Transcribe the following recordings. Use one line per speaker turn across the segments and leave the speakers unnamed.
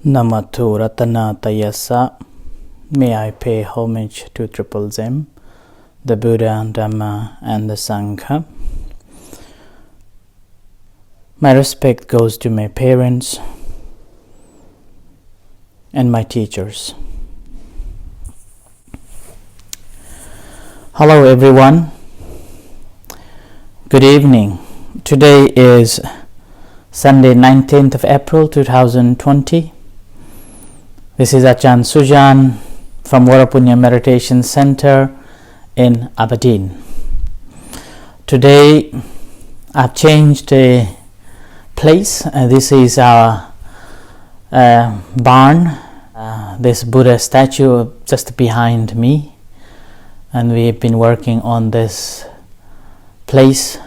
Namato Ratanatayasa. May I pay homage to Triple Zem, the Buddha, Dhamma, and the Sangha. My respect goes to my parents and my teachers. Hello everyone. Good evening. Today is Sunday, 19th of April 2020. This is Ajahn Sujan from Varapunya Meditation Center in Aberdeen. Today I've changed a place. This is our barn. This Buddha statue just behind me, and we've been working on this place.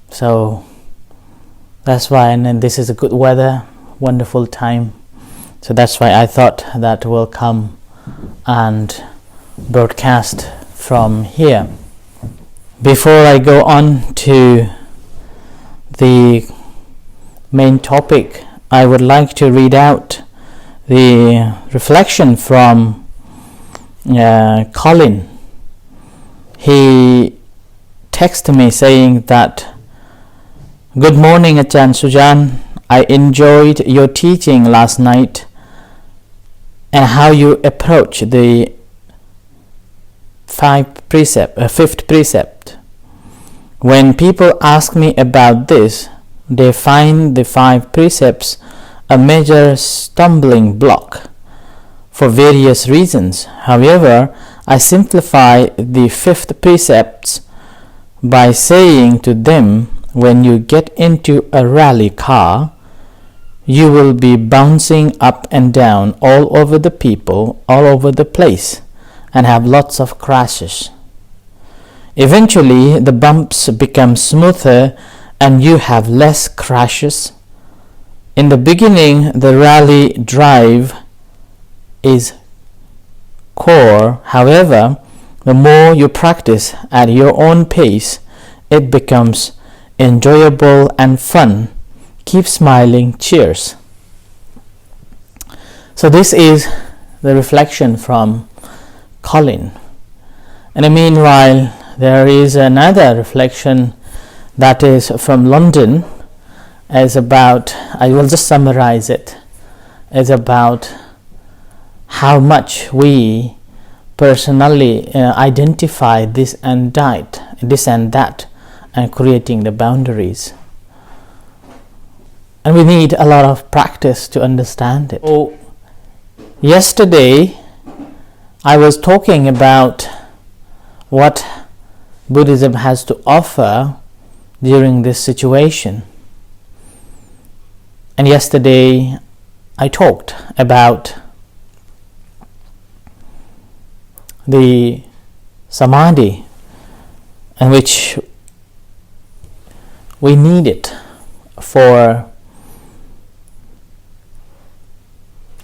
So that's why, and then this is a good weather, wonderful time. So that's why I thought that we'll come and broadcast from here. Before I go on to the main topic, I would like to read out the reflection from Colin. He texted me saying that, "Good morning, Ajahn Sujan. I enjoyed your teaching last night and how you approach the fifth precept. When people ask me about this, they find the 5 precepts a major stumbling block for various reasons. However, I simplify the 5th precepts by saying to them, when you get into a rally car, you will be bouncing up and down all over the people, all over the place, and have lots of crashes. Eventually, the bumps become smoother and you have less crashes. In the beginning, the rally drive is core. However, the more you practice at your own pace, it becomes enjoyable and fun. Keep smiling. Cheers." So this is the reflection from Colin. And meanwhile, there is another reflection that is from London. Is about, I will just summarize it, is about how much we personally identify this and that, and creating the boundaries. And we need a lot of practice to understand it. So, yesterday I was talking about what Buddhism has to offer during this situation. And yesterday I talked about the samadhi, in which we need it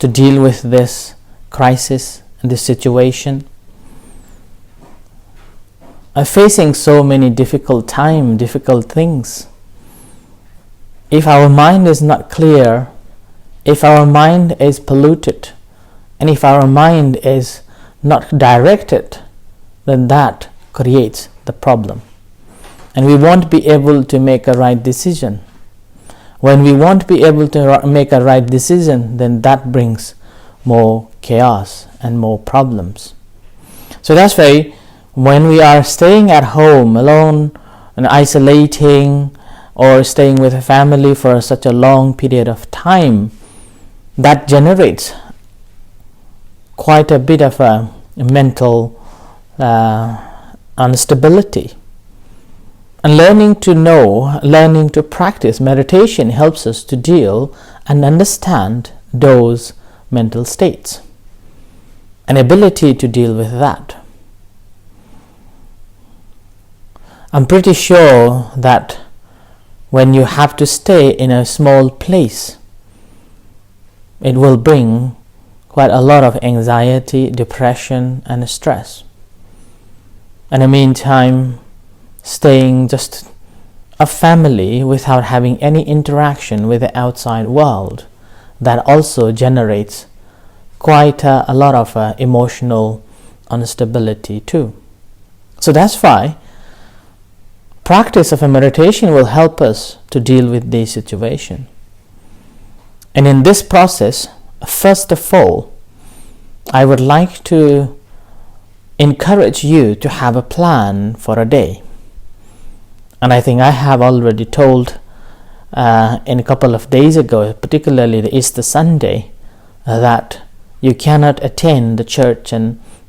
to deal with this crisis and this situation. I'm facing so many difficult things. If our mind is not clear, if our mind is polluted, and if our mind is not directed, then that creates the problem. And we won't be able to make a right decision. When we won't be able to make a right decision, then that brings more chaos and more problems. So that's why when we are staying at home alone and isolating, or staying with a family for such a long period of time, that generates quite a bit of a mental instability. And learning to practice meditation helps us to deal and understand those mental states, an ability to deal with that. I'm pretty sure that when you have to stay in a small place, it will bring quite a lot of anxiety, depression, and stress. In the meantime, staying just a family without having any interaction with the outside world, that also generates quite a lot of emotional instability too. So that's why practice of a meditation will help us to deal with this situation. And in this process, first of all, I would like to encourage you to have a plan for a day. And I think I have already told in a couple of days ago, particularly the Easter Sunday, that you cannot attend the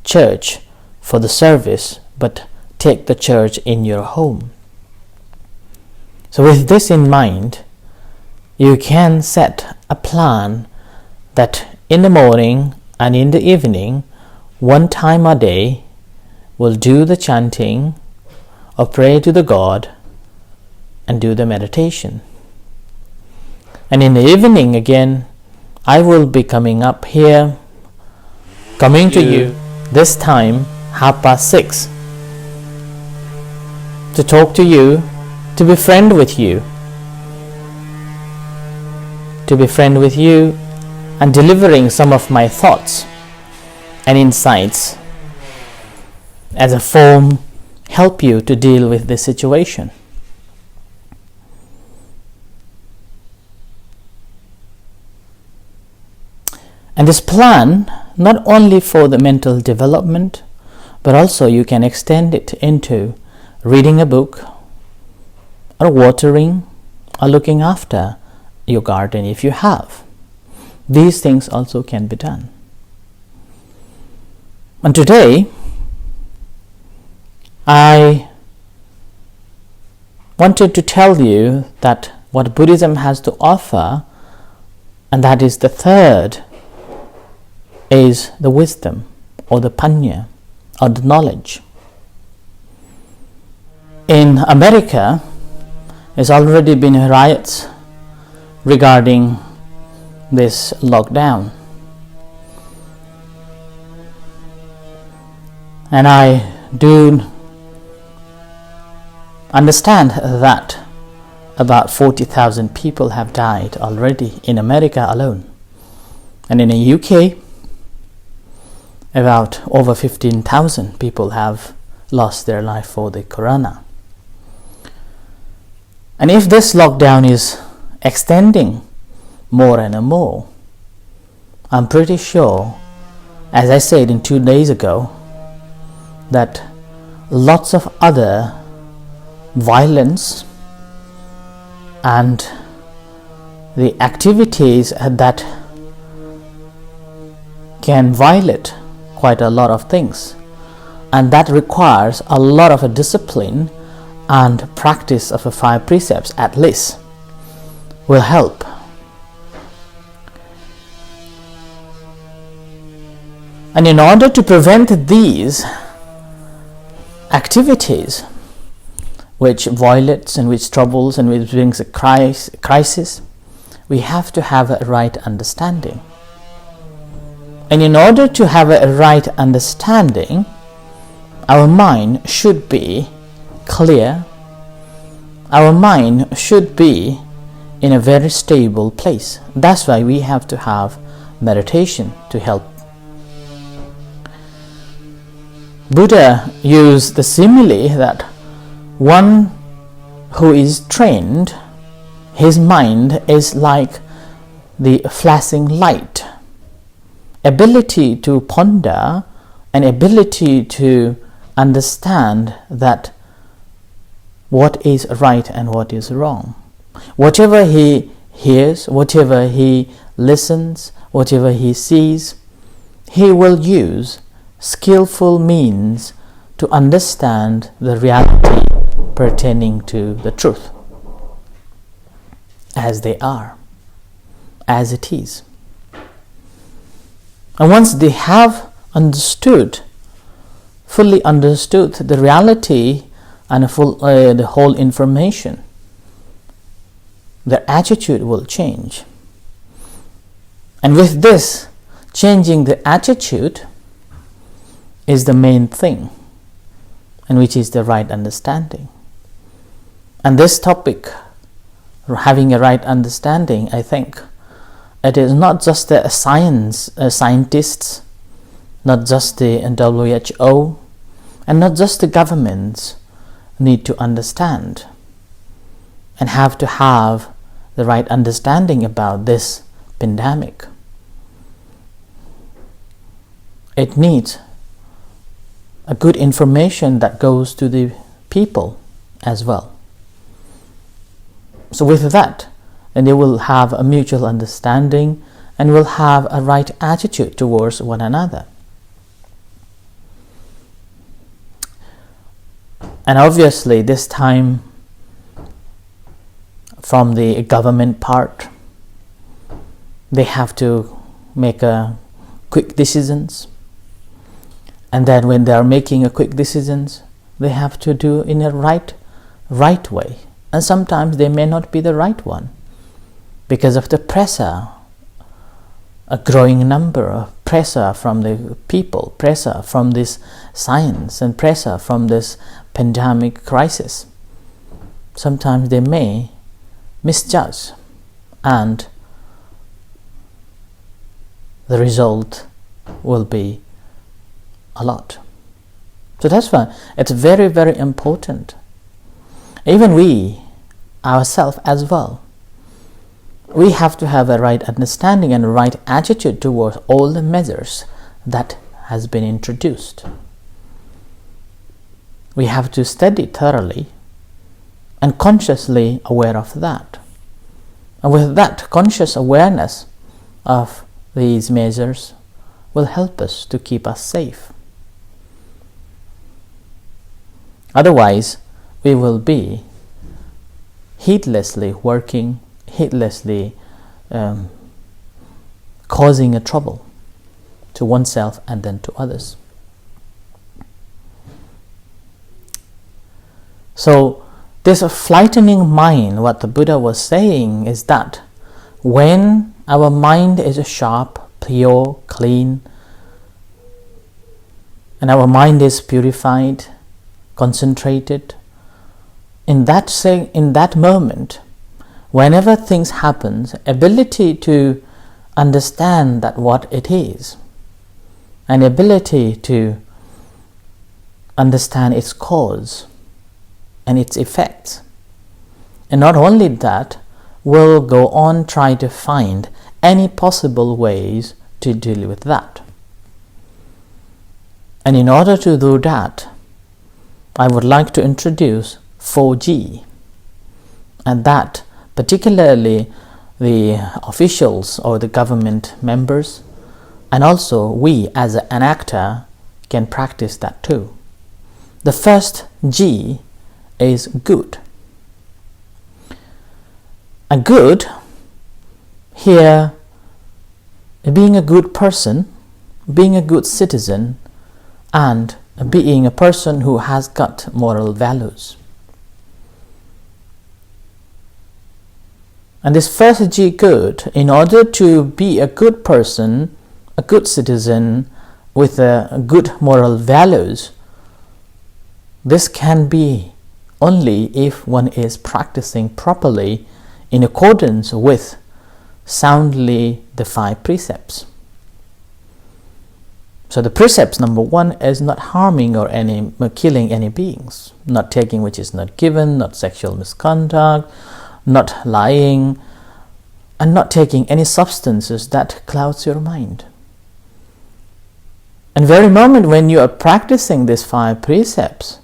church for the service, but take the church in your home. So with this in mind, you can set a plan that in the morning and in the evening, one time a day, will do the chanting or pray to the God and do the meditation. And in the evening again, I will be coming up here, coming to you this time 6:30, to talk to you, to be friend with you, and delivering some of my thoughts and insights as a form help you to deal with this situation. And this plan, not only for the mental development, but also you can extend it into reading a book, or watering, or looking after your garden if you have. These things also can be done. And today, I wanted to tell you that what Buddhism has to offer, and that is the third, is the wisdom or the panya or the knowledge. In America, there's already been riots regarding this lockdown. And I do understand that about 40,000 people have died already in America alone. And in the UK, about over 15,000 people have lost their life for the corona. And if this lockdown is extending more and more, I'm pretty sure, as I said 2 days ago, that lots of other violence and the activities that can violate quite a lot of things, and that requires a lot of a discipline and practice of 5 precepts at least, will help. And in order to prevent these activities which violates and which troubles and which brings a crisis, we have to have a right understanding. And in order to have a right understanding, our mind should be clear. Our mind should be in a very stable place. That's why we have to have meditation to help. Buddha used the simile that one who is trained, his mind is like the flashing light. Ability to ponder and ability to understand that what is right and what is wrong. Whatever he hears, whatever he listens, whatever he sees, he will use skillful means to understand the reality pertaining to the truth as they are, as it is. And once they have fully understood the reality and the whole information, their attitude will change. And with this, changing the attitude is the main thing, and which is the right understanding. And this topic, having a right understanding, I think, it is not just the scientists, not just the WHO, and not just the governments need to understand and have to have the right understanding about this pandemic. It needs a good information that goes to the people as well. So with that, and they will have a mutual understanding and will have a right attitude towards one another. And obviously this time, from the government part, they have to make quick decisions. And then when they are making quick decisions, they have to do in a right way. And sometimes they may not be the right one because of the pressure, a growing number of pressure from the people, pressure from this science, and pressure from this pandemic crisis. Sometimes they may misjudge, and the result will be a lot. So that's why it's very, very important. Even we ourselves as well, we have to have a right understanding and a right attitude towards all the measures that has been introduced. We have to study thoroughly and consciously aware of that. And with that conscious awareness of these measures will help us to keep us safe. Otherwise, we will be heedlessly working, heedlessly causing a trouble to oneself and then to others. So this frightening mind, what the Buddha was saying is that when our mind is sharp, pure, clean, and our mind is purified, concentrated, in that moment, whenever things happen, ability to understand that what it is, and ability to understand its cause and its effects. And not only that, will go on try to find any possible ways to deal with that. And in order to do that, I would like to introduce 4G, and that particularly the officials or the government members, and also we as an actor can practice that too. The first G is good. A good here, being a good person, being a good citizen, and being a person who has got moral values. And this first G, good, in order to be a good person, a good citizen with a good moral values, this can be only if one is practicing properly in accordance with soundly the 5 precepts. So the precepts number 1 is not harming or killing any beings, not taking which is not given, not sexual misconduct, not lying, and not taking any substances that clouds your mind. And very moment when you are practicing these 5 precepts,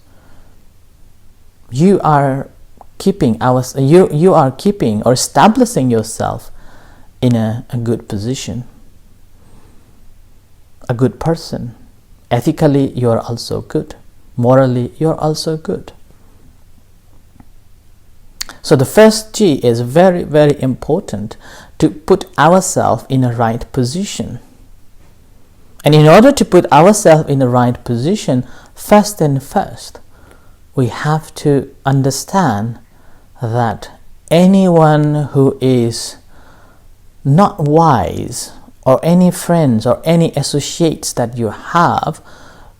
you are keeping or establishing yourself in a good position, a good person. Ethically, you are also good. Morally, you are also good. So the first G is very, very important to put ourselves in a right position. And in order to put ourselves in the right position, first, we have to understand that anyone who is not wise, or any friends or any associates that you have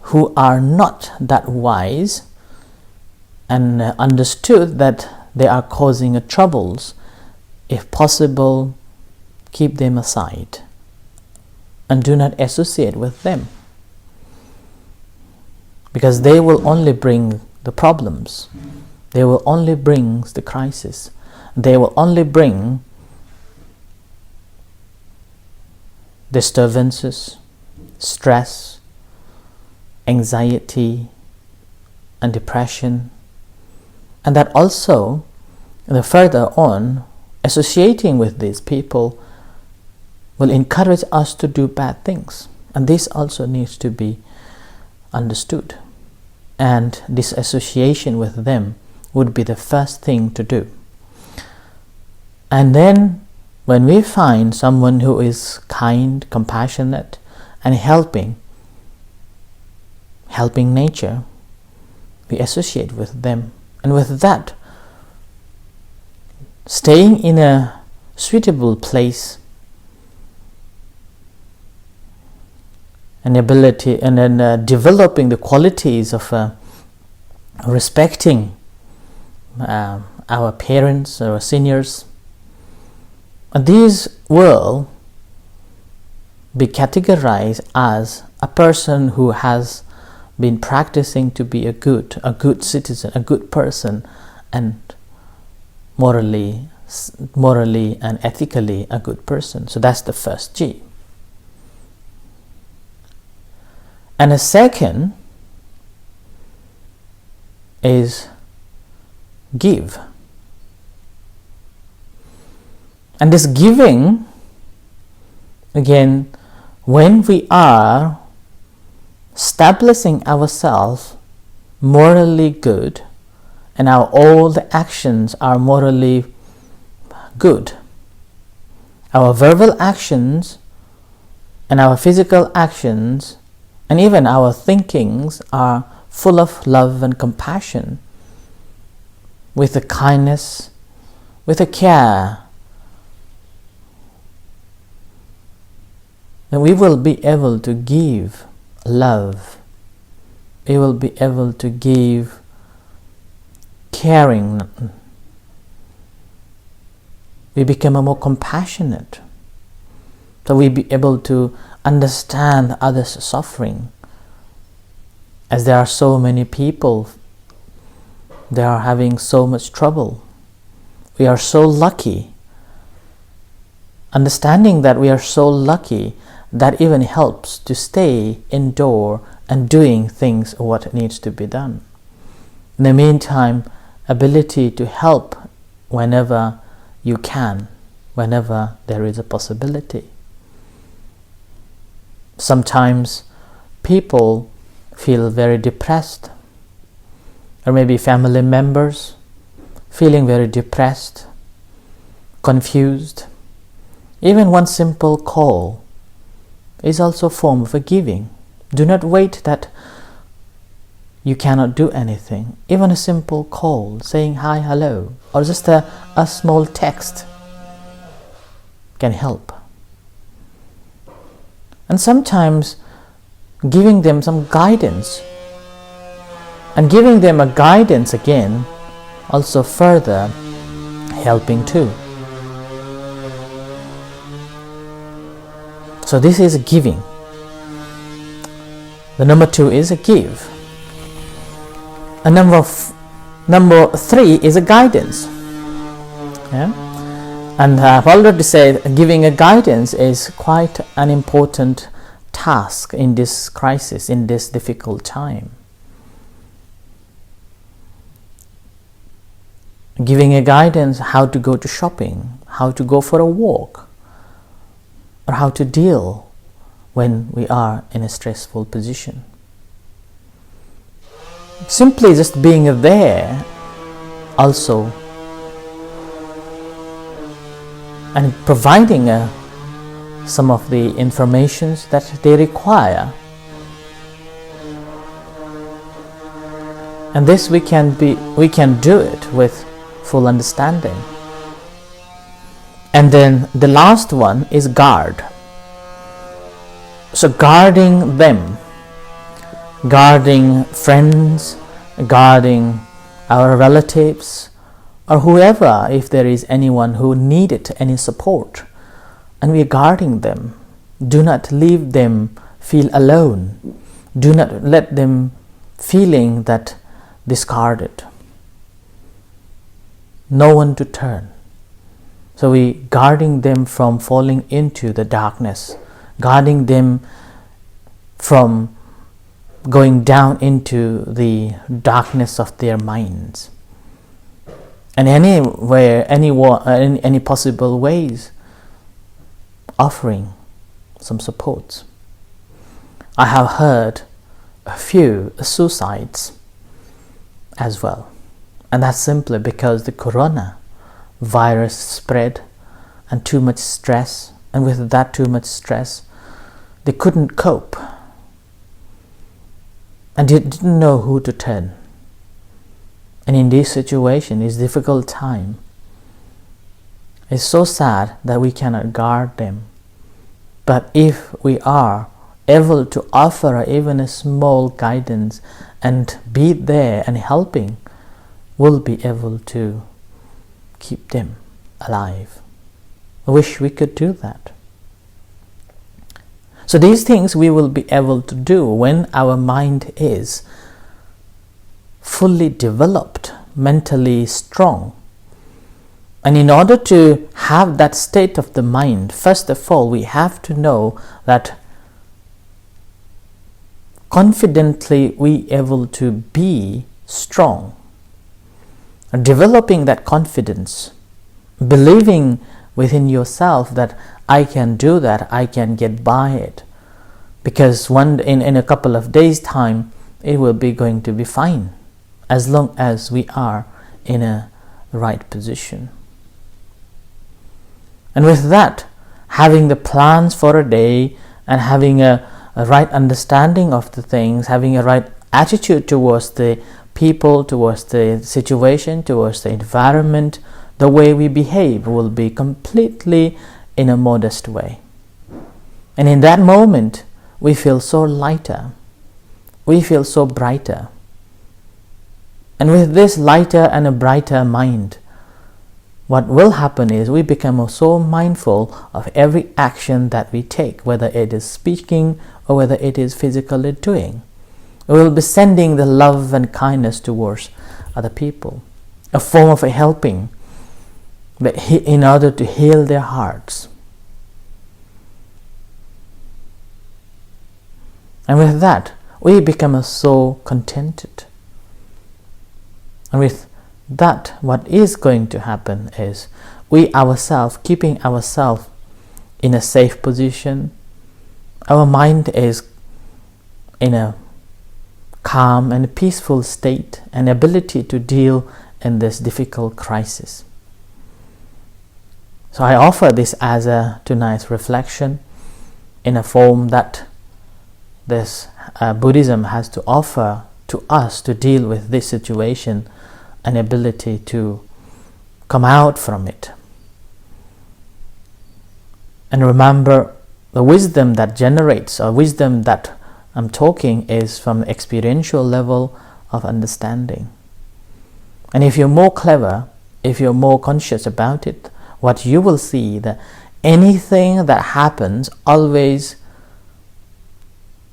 who are not that wise and understood that they are causing troubles, if possible, keep them aside and do not associate with them, because they will only bring the problems, they will only bring the crisis, they will only bring disturbances, stress, anxiety, and depression. And that also, the further on, associating with these people will encourage us to do bad things. And this also needs to be understood. And this association with them would be the first thing to do. And then when we find someone who is kind, compassionate, and helping nature, we associate with them. And with that, staying in a suitable place, an ability, and then developing the qualities of respecting our parents, our seniors, these will be categorized as a person who has been practicing to be a good citizen, a good person, and morally and ethically a good person. So that's the first G. And the second is give. And this giving, again, when we are establishing ourselves morally good and all the actions are morally good, our verbal actions and our physical actions and even our thinkings are full of love and compassion, with a kindness, with a care, then we will be able to give love. We will be able to give caring. We become more compassionate. So we be able to understand others' suffering. As there are so many people, they are having so much trouble. We are so lucky. Understanding that we are so lucky, that even helps to stay indoor and doing things what needs to be done. In the meantime, ability to help whenever you can, whenever there is a possibility. Sometimes people feel very depressed, or maybe family members feeling very depressed, confused. Even one simple call is also a form of a giving. Do not wait that you cannot do anything. Even a simple call, saying hi, hello, or just a small text can help. And sometimes giving them some guidance, and giving them a guidance again, also further helping too. So this is giving. The number 2 is a give. And number 3 is a guidance. Yeah? And I've already said giving a guidance is quite an important task in this crisis, in this difficult time. Giving a guidance how to go to shopping, how to go for a walk, or how to deal when we are in a stressful position. Simply just being there also, and providing some of the informations that they require. And this we can do it with full understanding. And then the last one is guard. So guarding them, guarding friends, guarding our relatives, or whoever, if there is anyone who needed any support, and we are guarding them. Do not leave them feel alone. Do not let them feeling that discarded. No one to turn. So we guarding them from falling into the darkness, guarding them from going down into the darkness of their minds. And anywhere, any possible ways, offering some supports. I have heard a few suicides as well, and that's simply because the corona virus spread and too much stress, and with that too much stress they couldn't cope and they didn't know who to turn. And in this situation, this difficult time, it's so sad that we cannot guard them. But if we are able to offer even a small guidance and be there and helping, we'll be able to keep them alive. I wish we could do that. So these things we will be able to do when our mind is fully developed, mentally strong. And in order to have that state of the mind, first of all, we have to know that confidently we able to be strong. Developing that confidence, believing within yourself that I can do that, I can get by it. Because in a couple of days' time, it will be going to be fine, as long as we are in a right position. And with that, having the plans for a day and having a right understanding of the things, having a right attitude towards the people, towards the situation, towards the environment, the way we behave will be completely in a modest way. And in that moment, we feel so lighter, we feel so brighter. And with this lighter and a brighter mind, what will happen is we become so mindful of every action that we take, whether it is speaking or whether it is physically doing. We will be sending the love and kindness towards other people, a form of a helping in order to heal their hearts. And with that, we become so contented. And with that, what is going to happen is we ourselves, keeping ourselves in a safe position, our mind is in a calm and peaceful state and ability to deal in this difficult crisis. So I offer this as a tonight's reflection in a form that this Buddhism has to offer to us to deal with this situation, an ability to come out from it. And remember, the wisdom that generates, or wisdom that I'm talking, is from the experiential level of understanding. And if you're more clever, if you're more conscious about it, what you will see that anything that happens always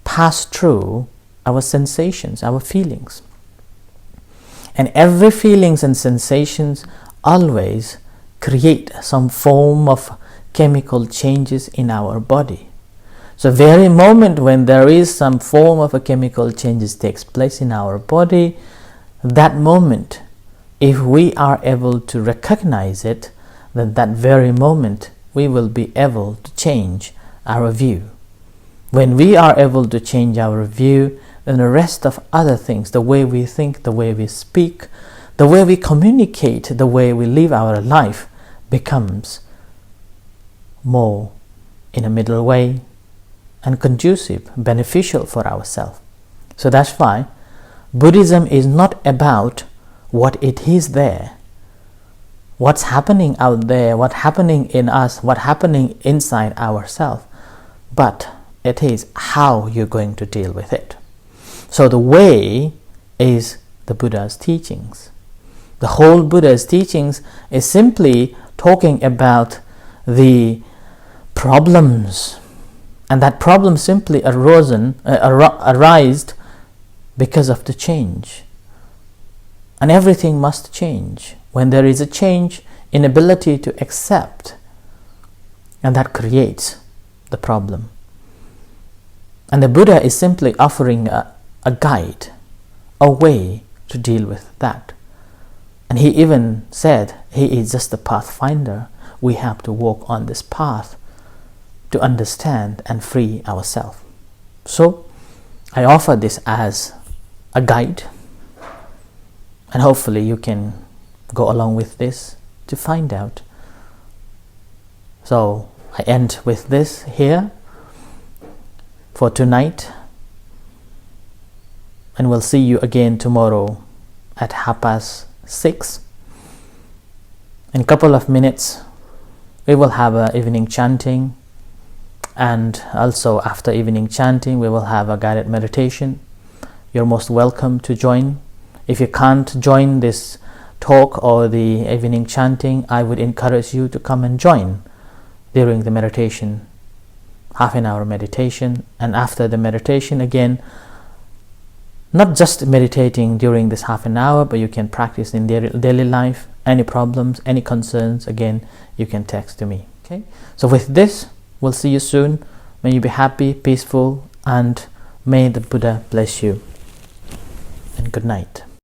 pass through our sensations, our feelings. And every feelings and sensations always create some form of chemical changes in our body. So very moment when there is some form of a chemical changes takes place in our body, that moment, if we are able to recognize it, then that very moment we will be able to change our view. When we are able to change our view, then the rest of other things, the way we think, the way we speak, the way we communicate, the way we live our life becomes more in a middle way and conducive, beneficial for ourselves. So that's why Buddhism is not about what it is there, what's happening out there, what's happening in us, what's happening inside ourselves, but it is how you're going to deal with it. So the way is the Buddha's teachings. The whole Buddha's teachings is simply talking about the problems, and that problem simply arised because of the change. And everything must change. When there is a change, inability to accept, and that creates the problem. And the Buddha is simply offering a guide, a way to deal with that. And he even said he is just a pathfinder. We have to walk on this path to understand and free ourselves. So I offer this as a guide, and hopefully you can go along with this to find out. So I end with this here for tonight, and we'll see you again tomorrow at 6:30. In a couple of minutes we will have an evening chanting, and also after evening chanting we will have a guided meditation. You're most welcome to join. If you can't join this talk or the evening chanting, I would encourage you to come and join during the meditation, half an hour meditation. And after the meditation, again, not just meditating during this half an hour, but you can practice in daily life. Any problems, any concerns, again, you can text to me. Okay. So with this, we'll see you soon. May you be happy, peaceful, and may the Buddha bless you. And good night.